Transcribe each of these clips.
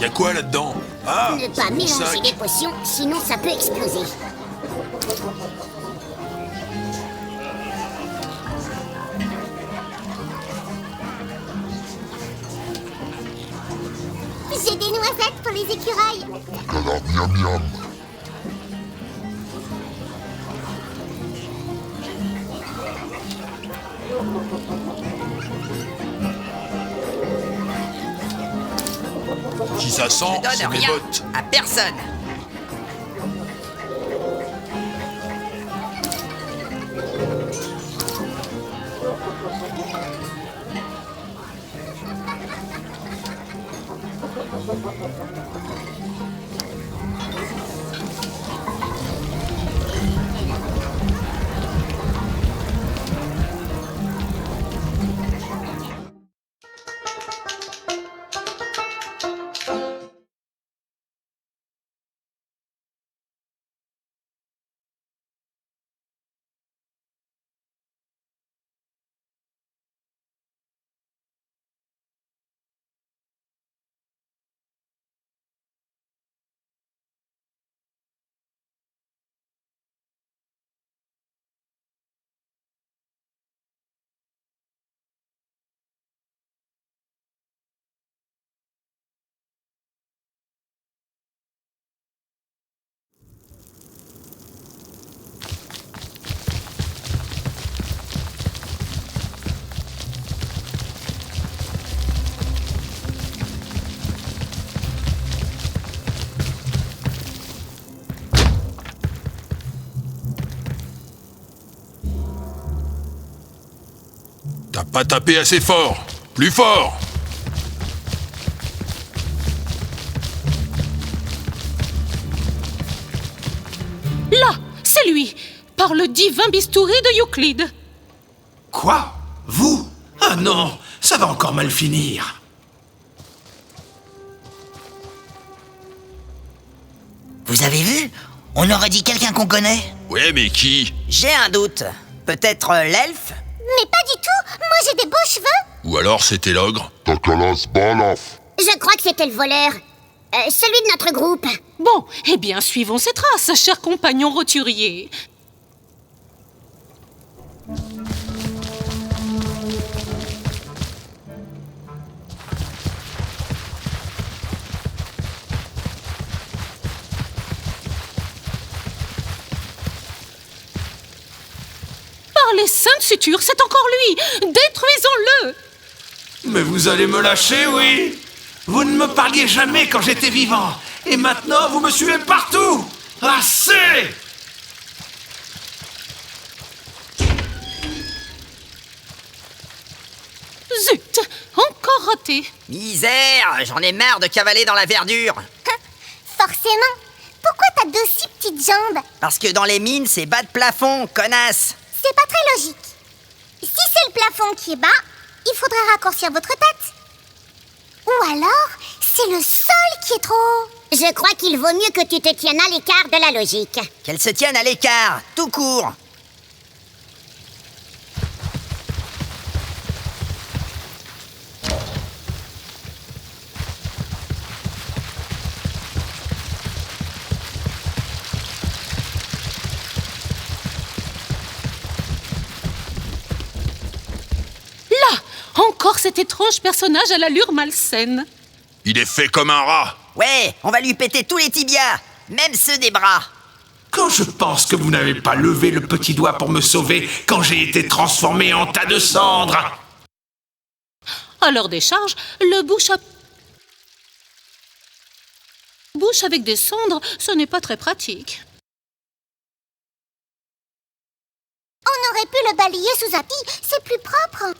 Y'a quoi là-dedans? Ah, Ne pas mélanger les potions, sinon ça peut exploser. J'ai des noisettes pour les écureuils. Alors, miam miam. qui ça sent? Je C'est donne mes rien bottes. à personne. T'as pas tapé assez fort. Plus fort. Là, c'est lui, par le divin bistouri de Euclide. Quoi? Vous? Ah non, ça va encore mal finir. Vous avez vu? On aurait dit quelqu'un qu'on connaît. Ouais, mais qui? J'ai un doute. Peut-être l'elfe? Mais pas du tout. Moi, j'ai des beaux cheveux. Ou alors c'était l'ogre? Takalas balaf. Je crois que c'était le voleur. Celui de notre groupe. Bon, eh bien, suivons ses traces, cher compagnon roturier. Par les saintes sutures, c'est encore lui! Détruisons-le! Mais vous allez me lâcher, oui? Vous ne me parliez jamais quand j'étais vivant. Et maintenant, vous me suivez partout. Assez! Zut! Encore raté! Misère, j'en ai marre de cavaler dans la verdure. Forcément. Pourquoi t'as d'aussi petites jambes? Parce que dans les mines, c'est bas de plafond, connasse. C'est pas très logique. Si c'est le plafond qui est bas, il faudrait raccourcir votre tête. Ou alors, c'est le sol qui est trop haut. Je crois qu'il vaut mieux que tu te tiennes à l'écart de la logique. Qu'elle se tienne à l'écart, tout court. Là! Encore cet étrange personnage à l'allure malsaine. Il est fait comme un rat. Ouais, on va lui péter tous les tibias, même ceux des bras. Quand je pense que vous n'avez pas levé le petit doigt pour me sauver quand j'ai été transformé en tas de cendres. À leur décharge, le bouche avec des cendres, ce n'est pas très pratique. On aurait pu le balayer sous un tapis, c'est plus propre.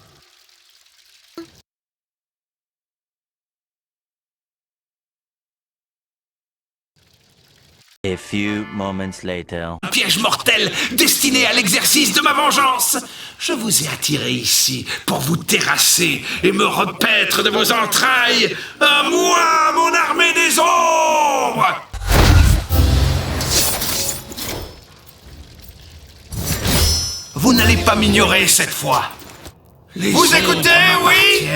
A few moments later. Un piège mortel destiné à l'exercice de ma vengeance. Je vous ai attiré ici pour vous terrasser et me repaître de vos entrailles. À moi, mon armée des ombres! Vous n'allez pas m'ignorer cette fois. Vous écoutez, oui?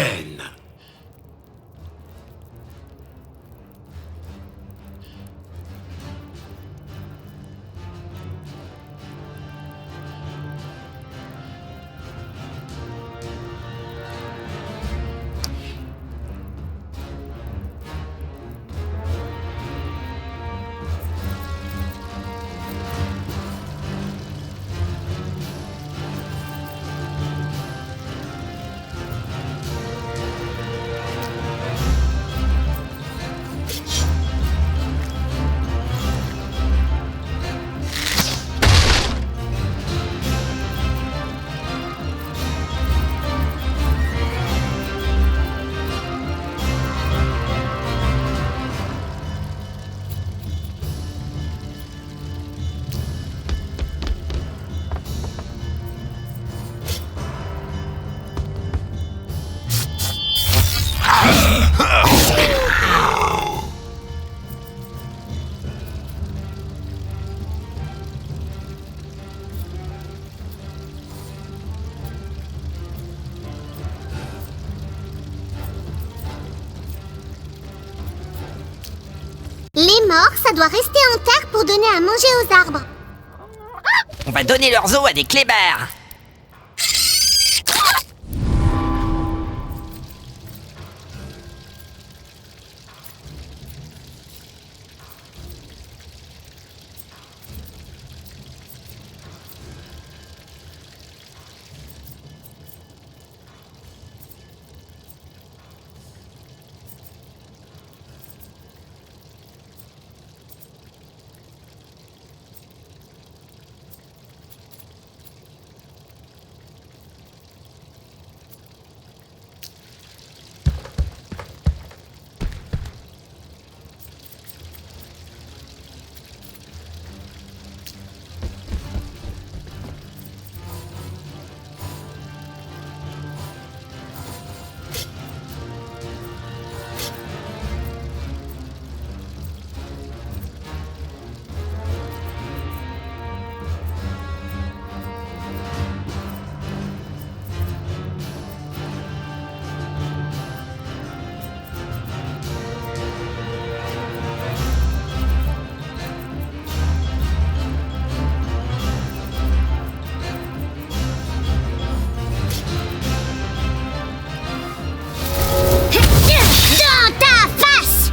Les morts, ça doit rester en terre pour donner à manger aux arbres. On va donner leurs os à des clébards. Dans ta face!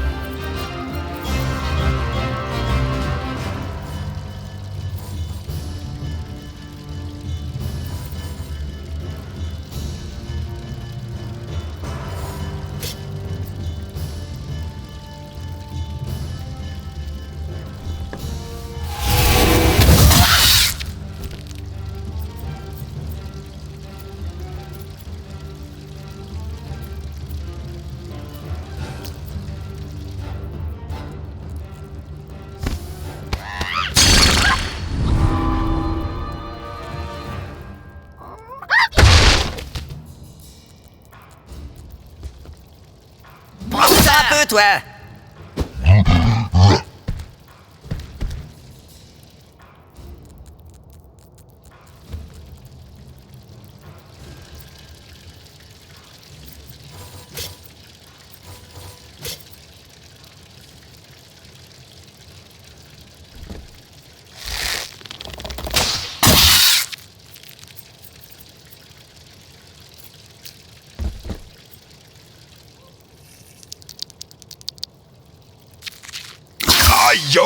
Prends ça un peu, toi. Aïe!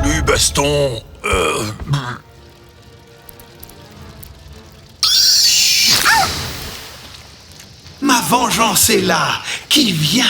Plus baston. Ma vengeance est là, qui vient.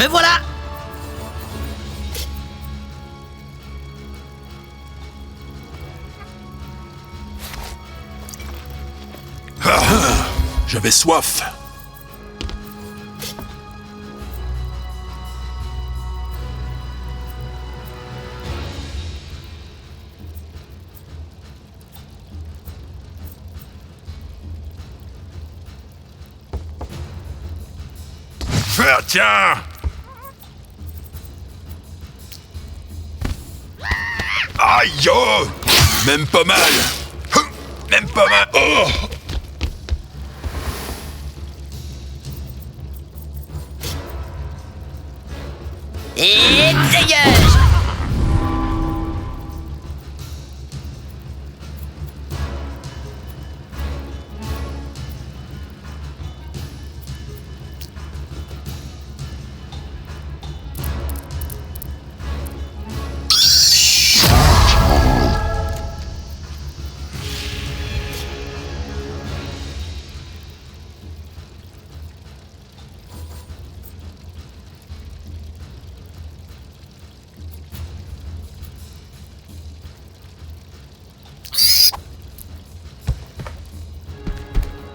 Me voilà! J'avais soif. Ah, tiens! Aïe! Oh! Même pas mal! Même pas mal! Oh! Et dégage!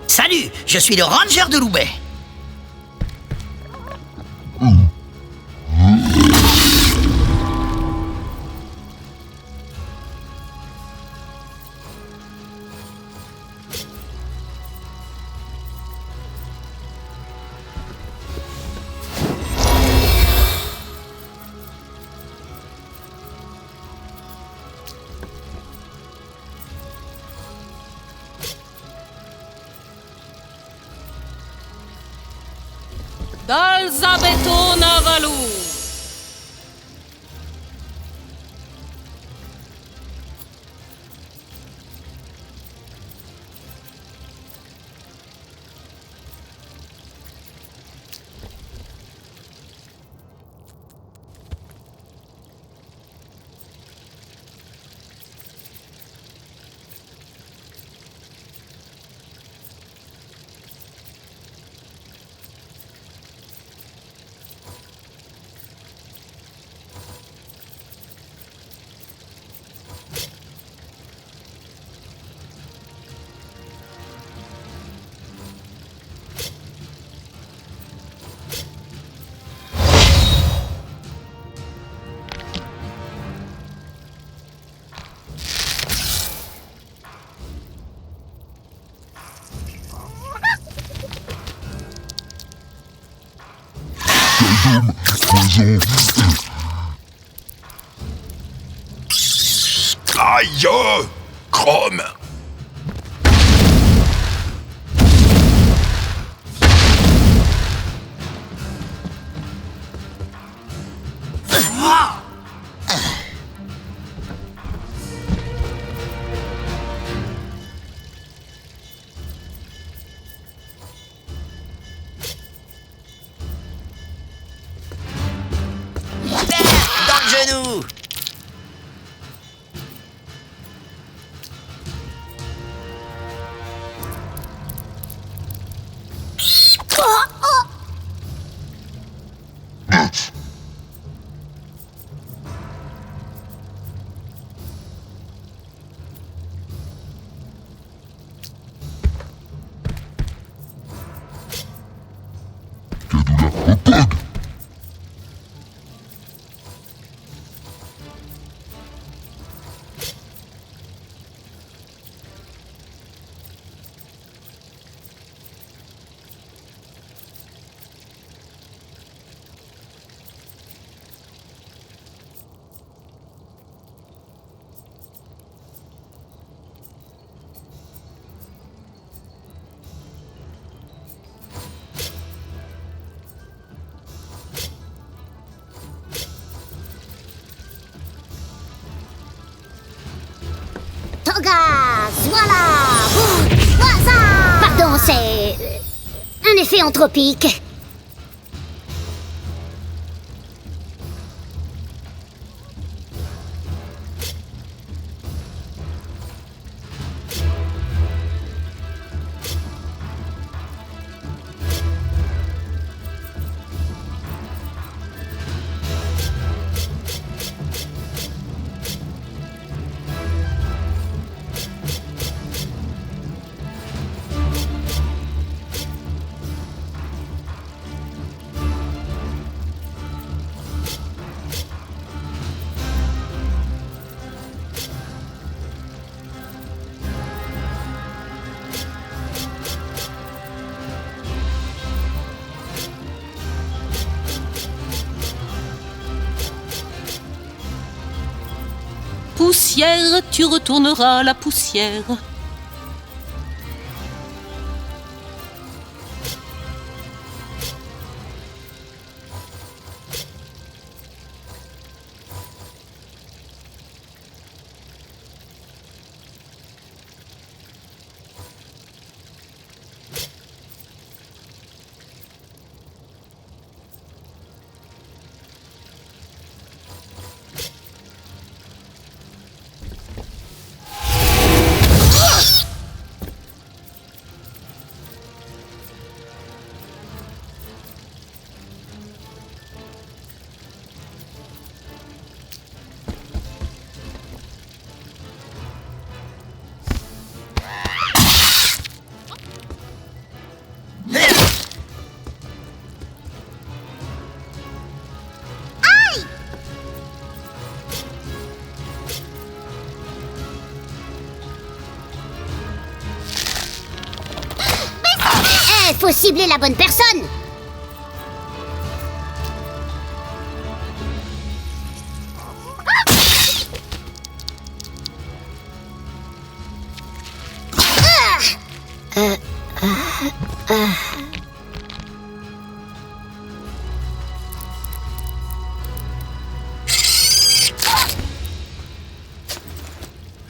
Salut, je suis le ranger de Loubet. Dalzabetona Valou. Aïe! Oh! Chrome! Dans le genou! Cadoula, repog! Gaz, voilà, boum, voilà. Pardon, c'est un effet anthropique. poussière, tu retourneras à la poussière. Faut cibler la bonne personne.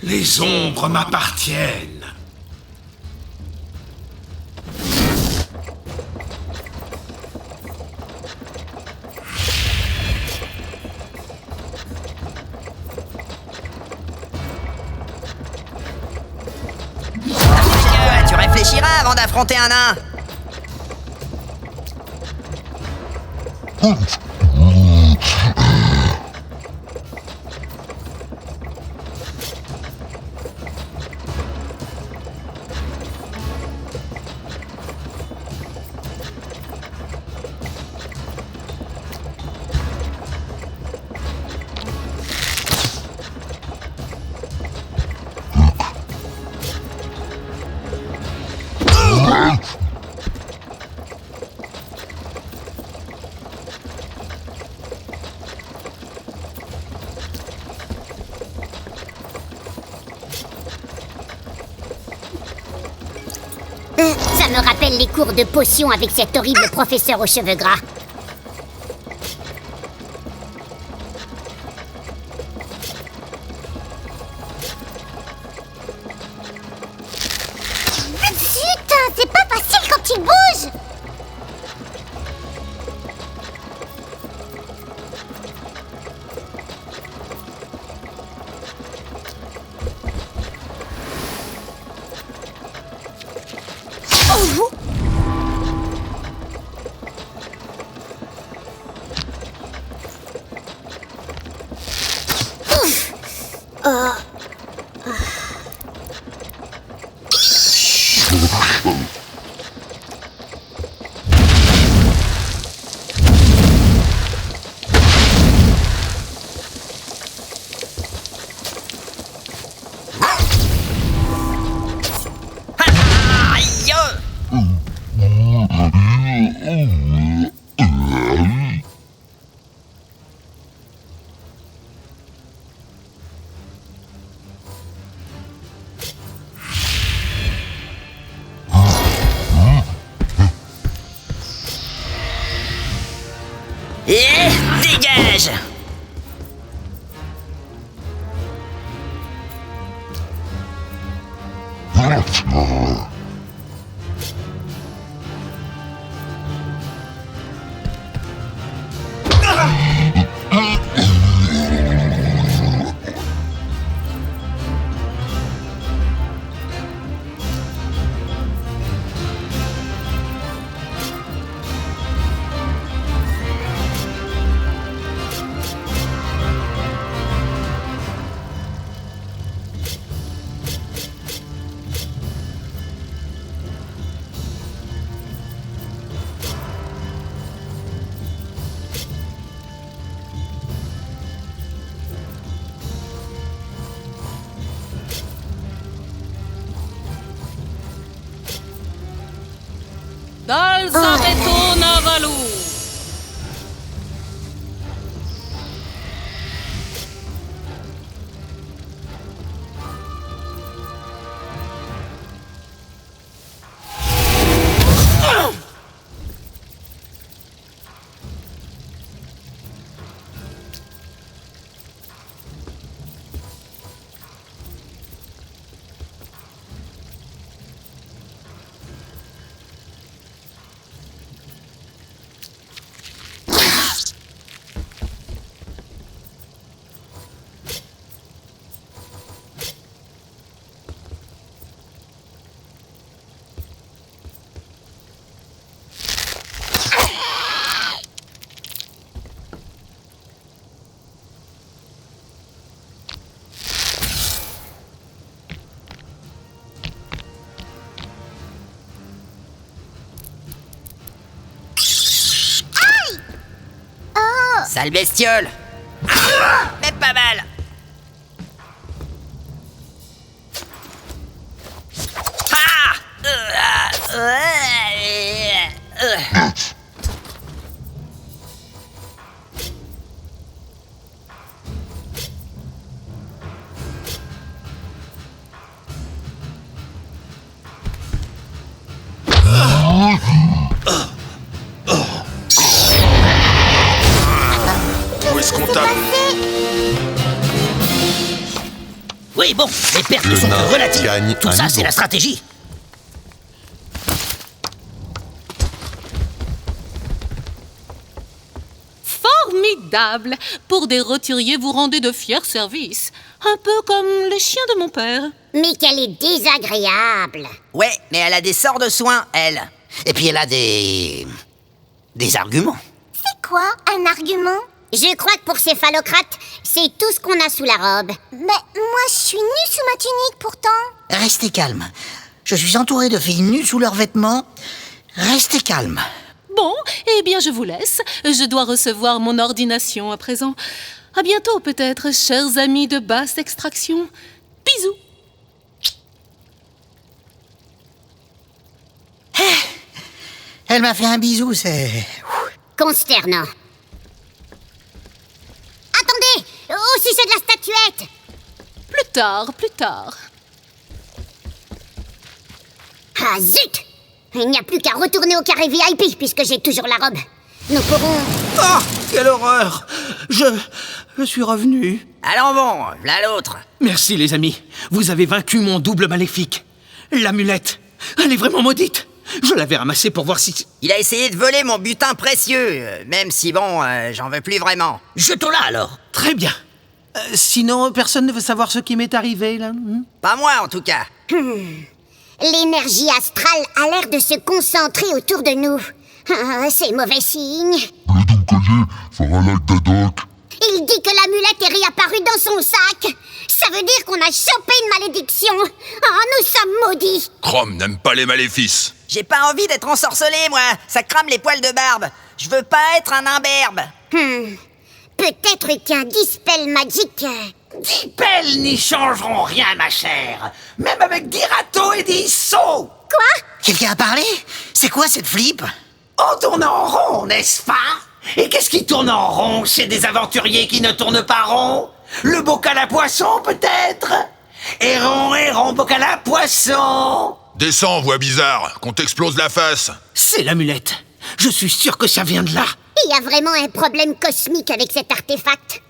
Les ombres m'appartiennent. Tu réfléchiras avant d'affronter un nain. Ça me rappelle les cours de potions avec cet horrible professeur aux cheveux gras. Putain, c'est pas facile quand il bouge. Et dégage! Dalsaveto Navalu. Sale bestiole. Mais pas mal. Où est-ce qu'on tape? Oui, bon, les pertes Le sont nain que relatives. gagne Tout un ça, niveau. c'est la stratégie. Formidable! Pour des roturiers, vous rendez de fiers services. Un peu comme les chiens de mon père. Mais qu'elle est désagréable. Ouais, mais elle a des sorts de soins, elle. Et puis elle a des arguments. C'est quoi un argument? Je crois que pour ces phallocrates, c'est tout ce qu'on a sous la robe. Mais moi, je suis nue sous ma tunique pourtant. Restez calme. Je suis entouré de filles nues sous leurs vêtements. Restez calme. Bon, eh bien je vous laisse. Je dois recevoir mon ordination à présent. À bientôt peut-être, chers amis de basse extraction. Bisous. Elle m'a fait un bisou, c'est... Consternant. Attendez! Au sujet de la statuette! Plus tard, plus tard. Ah zut! Il n'y a plus qu'à retourner au carré VIP puisque j'ai toujours la robe. Nous pourrons... Ah, quelle horreur! Je suis revenu. Allons bon, voilà l'autre. Merci, les amis. Vous avez vaincu mon double maléfique. L'amulette. Elle est vraiment maudite. Je l'avais ramassée pour voir si... Il a essayé de voler mon butin précieux, même si bon, j'en veux plus vraiment. Jetons-la alors. Très bien. Sinon, personne ne veut savoir ce qui m'est arrivé, là. Pas moi en tout cas. L'énergie astrale a l'air de se concentrer autour de nous. Ah, c'est mauvais signe. Le Doncoyer fera like d'Adoc. Il dit que l'amulette est réapparue dans son sac. Ça veut dire qu'on a chopé une malédiction. Oh, nous sommes maudits. Chrome n'aime pas les maléfices. J'ai pas envie d'être ensorcelé, moi. Ça crame les poils de barbe. Je veux pas être un imberbe. Peut-être qu'un dispel magique... 10 pelles n'y changeront rien, ma chère. Même avec 10 râteaux et 10 sauts. Quoi? Quelqu'un a parlé? C'est quoi cette flip? On tourne en rond, n'est-ce pas? Et qu'est-ce qui tourne en rond chez des aventuriers qui ne tournent pas rond? Le bocal à poisson, peut-être? Héron, bocal à poisson. Descends, voix bizarre, qu'on t'explose la face. C'est l'amulette. Je suis sûr que ça vient de là. Il y a vraiment un problème cosmique avec cet artefact.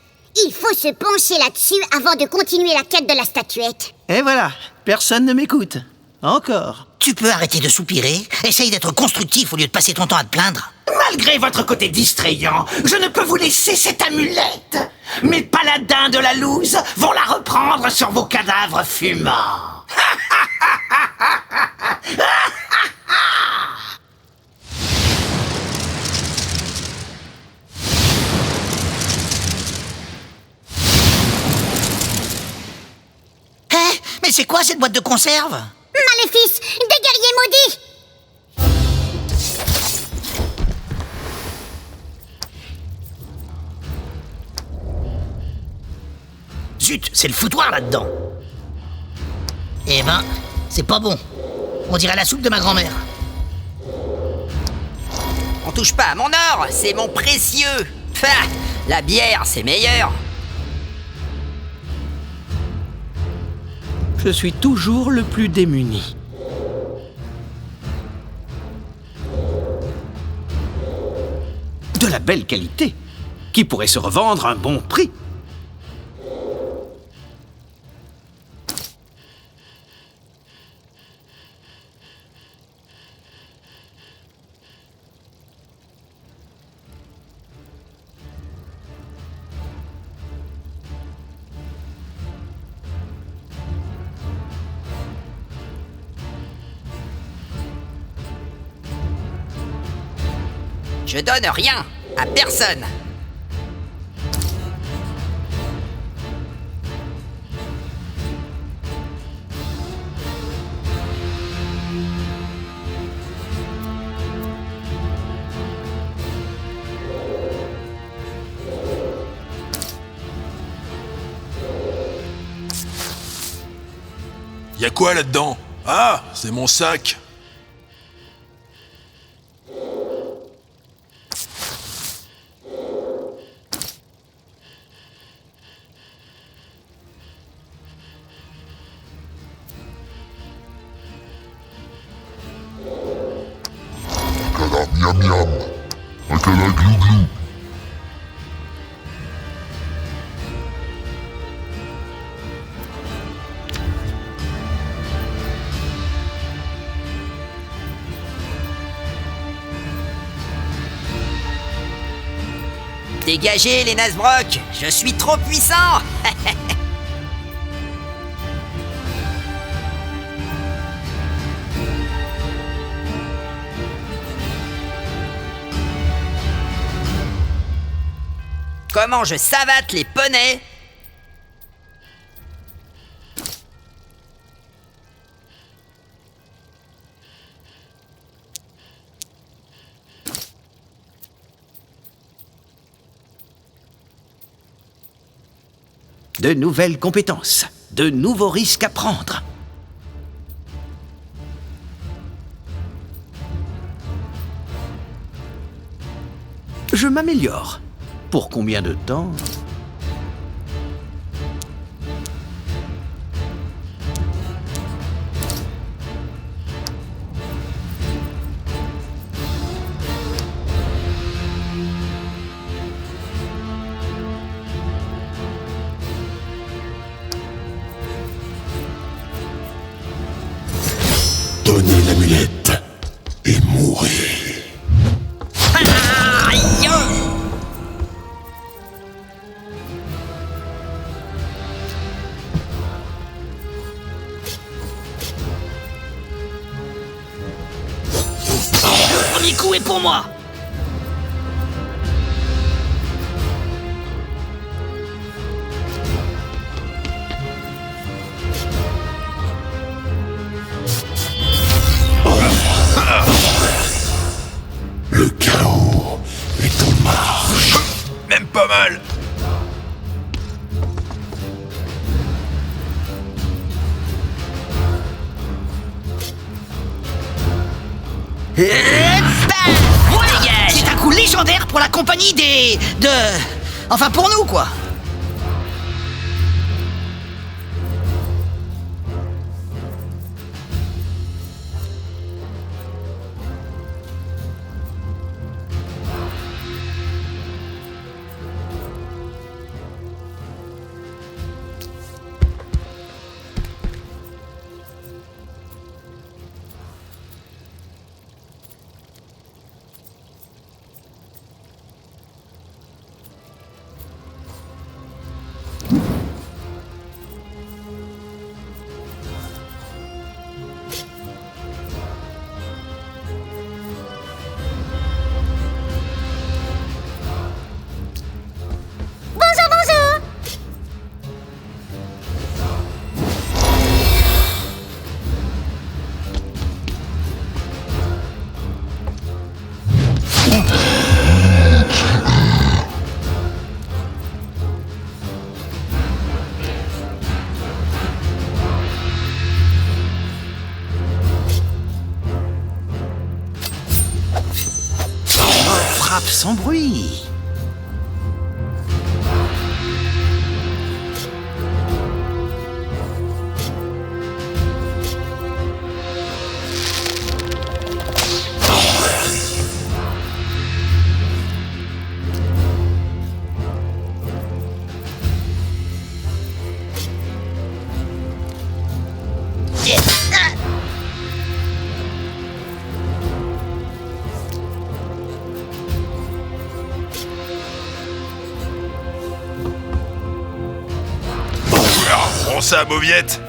Il faut se pencher là-dessus avant de continuer la quête de la statuette. Et voilà, personne ne m'écoute. Encore. Tu peux arrêter de soupirer? Essaye d'être constructif au lieu de passer ton temps à te plaindre. Malgré votre côté distrayant, je ne peux vous laisser cette amulette. Mes paladins de la loose vont la reprendre sur vos cadavres fumants. Hein? Mais c'est quoi cette boîte de conserve? Maléfice, des guerriers maudits! Zut, c'est le foutoir là-dedans. Eh ben, c'est pas bon. On dirait la soupe de ma grand-mère. On touche pas à mon or, c'est mon précieux. Pah, la bière, c'est meilleur. Je suis toujours le plus démuni. De la belle qualité, qui pourrait se revendre à un bon prix. Je donne rien à personne. Y a quoi là-dedans? Ah, c'est mon sac. Akala miam miam. Akala glou glou. Dégagez les Nazbrock, je suis trop puissant. Comment je savate les poneys? De nouvelles compétences, de nouveaux risques à prendre. Je m'améliore. Pour combien de temps? Donnez l'amulette et mourrez. Aïe! Le premier coup est pour moi. Le chaos est en marche. Même pas mal. Et bam! Dégage! C'est un coup légendaire pour la compagnie Enfin, pour nous, quoi. Bonjour, bonjour. Frappe sans bruit. Prends ça, Mauviette.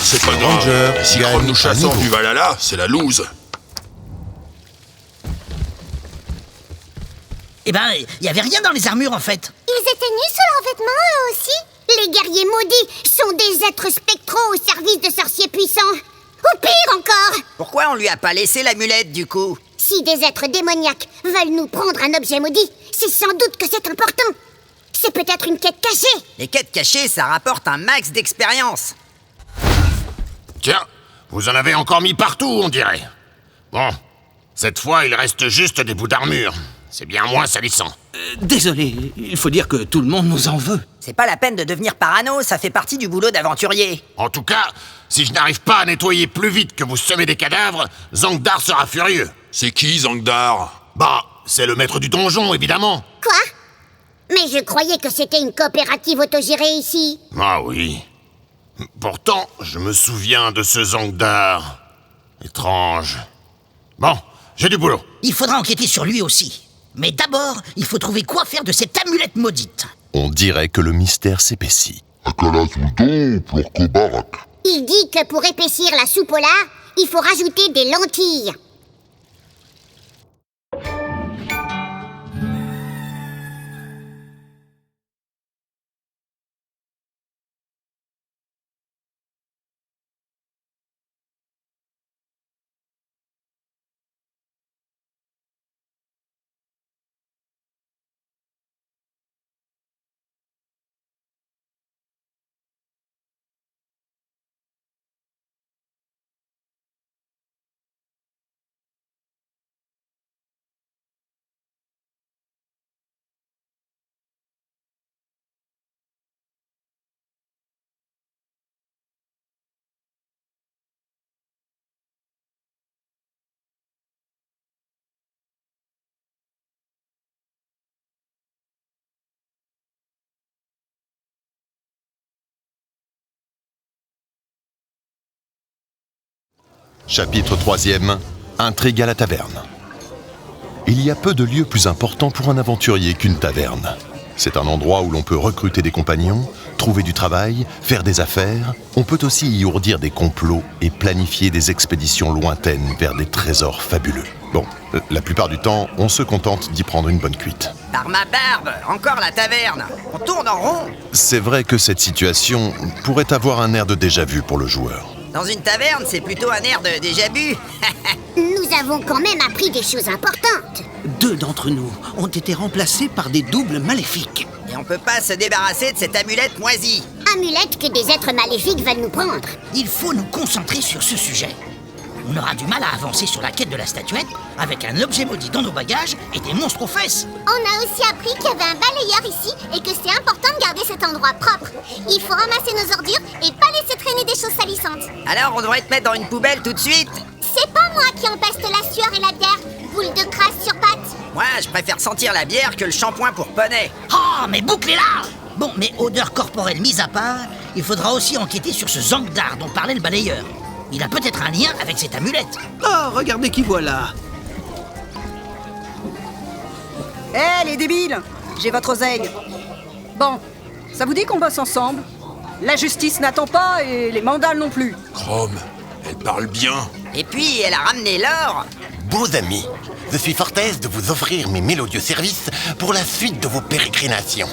c'est pas Les grave. Rangers Et si gagnent Chrome nous chasse un hors niveau. du Valhalla, c'est la loose. Eh ben, il y avait rien dans les armures en fait. Ils étaient nus sous leurs vêtements, eux aussi. Les guerriers maudits sont des êtres spectraux au service de sorciers puissants. Ou pire encore, Pourquoi on lui a pas laissé l'amulette du coup? si des êtres démoniaques veulent nous prendre un objet maudit, c'est sans doute que c'est important. C'est peut-être une quête cachée. Les quêtes cachées, ça rapporte un max d'expérience. Tiens, vous en avez encore mis partout, on dirait. Bon, cette fois, il reste juste des bouts d'armure. C'est bien moins salissant. Désolé, il faut dire que tout le monde nous en veut. C'est pas la peine de devenir parano, ça fait partie du boulot d'aventurier. En tout cas, si je n'arrive pas à nettoyer plus vite que vous semez des cadavres, Zangdar sera furieux. C'est qui, Zangdar? Bah, c'est le maître du donjon, évidemment. Quoi? Mais je croyais que c'était une coopérative autogérée ici. Ah oui. Pourtant, je me souviens de ce Zangdar. Étrange. Bon, j'ai du boulot. Il faudra enquêter sur lui aussi. Mais d'abord, il faut trouver quoi faire de cette amulette maudite. On dirait que le mystère s'épaissit. Il dit que pour épaissir la soupe au lard, il faut rajouter des lentilles. Chapitre 3e. Intrigue à la taverne. Il y a peu de lieux plus importants pour un aventurier qu'une taverne. C'est un endroit où l'on peut recruter des compagnons, trouver du travail, faire des affaires. On peut aussi y ourdir des complots et planifier des expéditions lointaines vers des trésors fabuleux. Bon, la plupart du temps, on se contente d'y prendre une bonne cuite. Par ma barbe, encore la taverne. On tourne en rond. C'est vrai que cette situation pourrait avoir un air de déjà-vu pour le joueur. Dans une taverne, c'est plutôt un air de déjà-vu. Nous avons quand même appris des choses importantes. 2 d'entre nous ont été remplacés par des doubles maléfiques. Et on peut pas se débarrasser de cette amulette moisie. Amulette que des êtres maléfiques veulent nous prendre. Il faut nous concentrer sur ce sujet. On aura du mal à avancer sur la quête de la statuette avec un objet maudit dans nos bagages et des monstres aux fesses. On a aussi appris qu'il y avait un balayeur ici et que c'est important de garder cet endroit propre. Il faut ramasser nos ordures et pas laisser traîner des choses salissantes. Alors on devrait te mettre dans une poubelle tout de suite. C'est pas moi qui empeste la sueur et la bière, boule de crasse sur pattes. Moi, je préfère sentir la bière que le shampoing pour poney. Oh, mais bouclez-la! Bon, mais odeur corporelle mise à part, il faudra aussi enquêter sur ce Zangdar dont parlait le balayeur. Il a peut-être un lien avec cette amulette. Oh, regardez qui voilà. Hé, les débiles! J'ai votre oseille. Bon, ça vous dit qu'on bosse ensemble? La justice n'attend pas et les mandales non plus. Chrome, elle parle bien. Et puis, elle a ramené l'or. Beaux amis, je suis fort aise de vous offrir mes mélodieux services pour la suite de vos pérégrinations.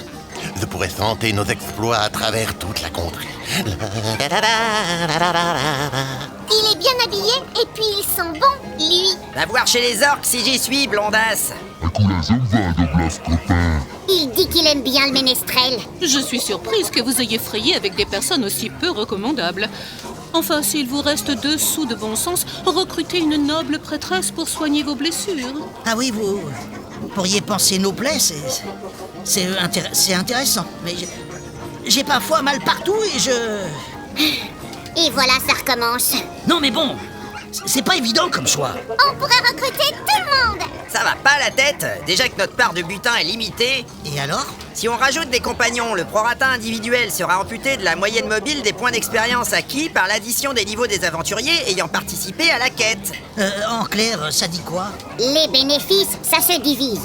Je pourrais chanter nos exploits à travers toute la contrée. Il est bien habillé et puis il sent bon, lui. Va voir chez les orques si j'y suis, blondasse. Il dit qu'il aime bien le ménestrel. Je suis surprise que vous ayez frayé avec des personnes aussi peu recommandables. Enfin, s'il vous reste 2 sous de bon sens, recrutez une noble prêtresse pour soigner vos blessures. Ah oui, vous pourriez penser nos plaies, c'est intéressant. Mais j'ai parfois mal partout et je... Et voilà, ça recommence. Non mais bon, c'est pas évident comme choix. On pourrait recruter tout le monde. Ça va pas la tête. Déjà que notre part de butin est limitée. Et alors? Si on rajoute des compagnons, le prorata individuel sera amputé de la moyenne mobile des points d'expérience acquis par l'addition des niveaux des aventuriers ayant participé à la quête. En clair, ça dit quoi? Les bénéfices, ça se divise.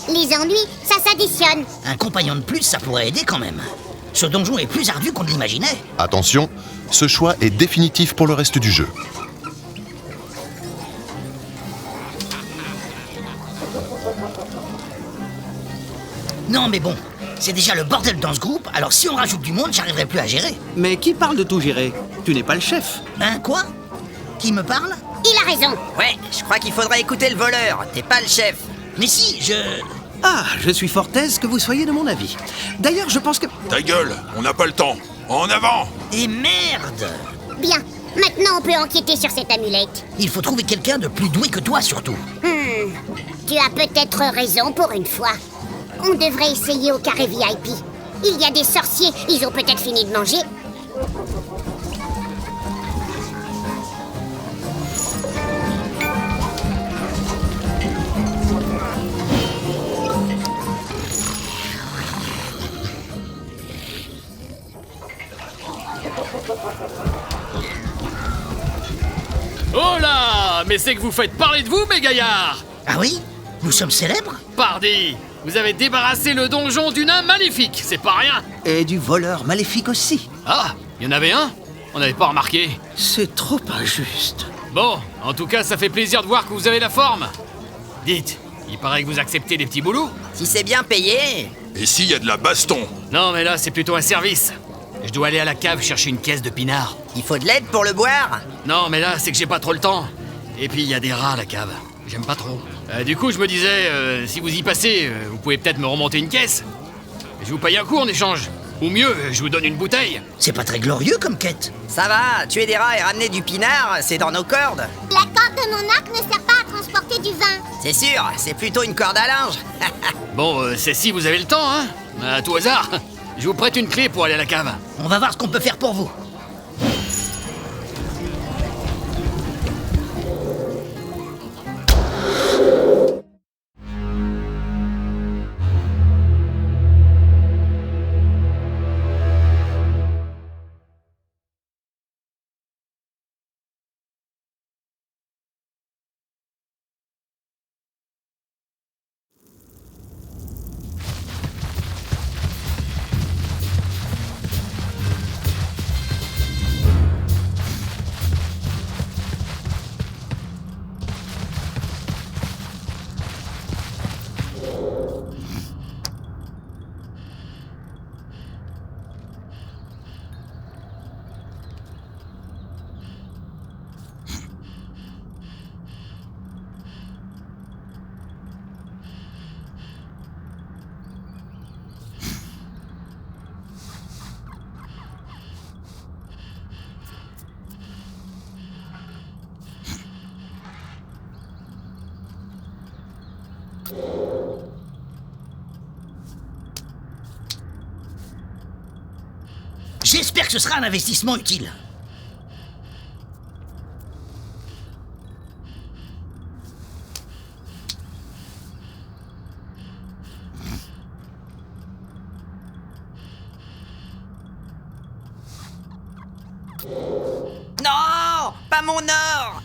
Les ennuis, ça s'additionne. Un compagnon de plus, ça pourrait aider quand même. Ce donjon est plus ardu qu'on ne l'imaginait. Attention, ce choix est définitif pour le reste du jeu. Non mais bon, c'est déjà le bordel dans ce groupe, alors si on rajoute du monde, j'arriverai plus à gérer. Mais qui parle de tout gérer? Tu n'es pas le chef. Hein, quoi? Qui me parle? Il a raison. Ouais, je crois qu'il faudrait écouter le voleur. T'es pas le chef. Mais si, Ah, je suis fort aise que vous soyez de mon avis. D'ailleurs, je pense que... Ta gueule, on n'a pas le temps. En avant! Et merde! Bien. Maintenant, on peut enquêter sur cette amulette. Il faut trouver quelqu'un de plus doué que toi, surtout. Tu as peut-être raison pour une fois. On devrait essayer au carré VIP. Il y a des sorciers, ils ont peut-être fini de manger. Oh là! Mais c'est que vous faites parler de vous, mes gaillards! Ah oui? Nous sommes célèbres? Pardi! Vous avez débarrassé le donjon du nain maléfique, c'est pas rien! Et du voleur maléfique aussi. Ah! Il y en avait un? On n'avait pas remarqué. C'est trop injuste. Bon, en tout cas, ça fait plaisir de voir que vous avez la forme. Dites, il paraît que vous acceptez les petits boulots? Si c'est bien payé... Et s'il y a de la baston? Non, mais là, c'est plutôt un service. Je dois aller à la cave chercher une caisse de pinard. Il faut de l'aide pour le boire? Non, mais là, c'est que j'ai pas trop le temps. Et puis, il y a des rats à la cave. J'aime pas trop. Du coup, je me disais, si vous y passez, vous pouvez peut-être me remonter une caisse. Je vous paye un coup en échange. Ou mieux, je vous donne une bouteille. C'est pas très glorieux comme quête. Ça va, tuer des rats et ramener du pinard, c'est dans nos cordes. La corde de mon arc ne sert pas à transporter du vin. C'est sûr, c'est plutôt une corde à linge. Bon, c'est si vous avez le temps, hein. À tout hasard, je vous prête une clé pour aller à la cave. On va voir ce qu'on peut faire pour vous. J'espère que ce sera un investissement utile. Non, pas mon or.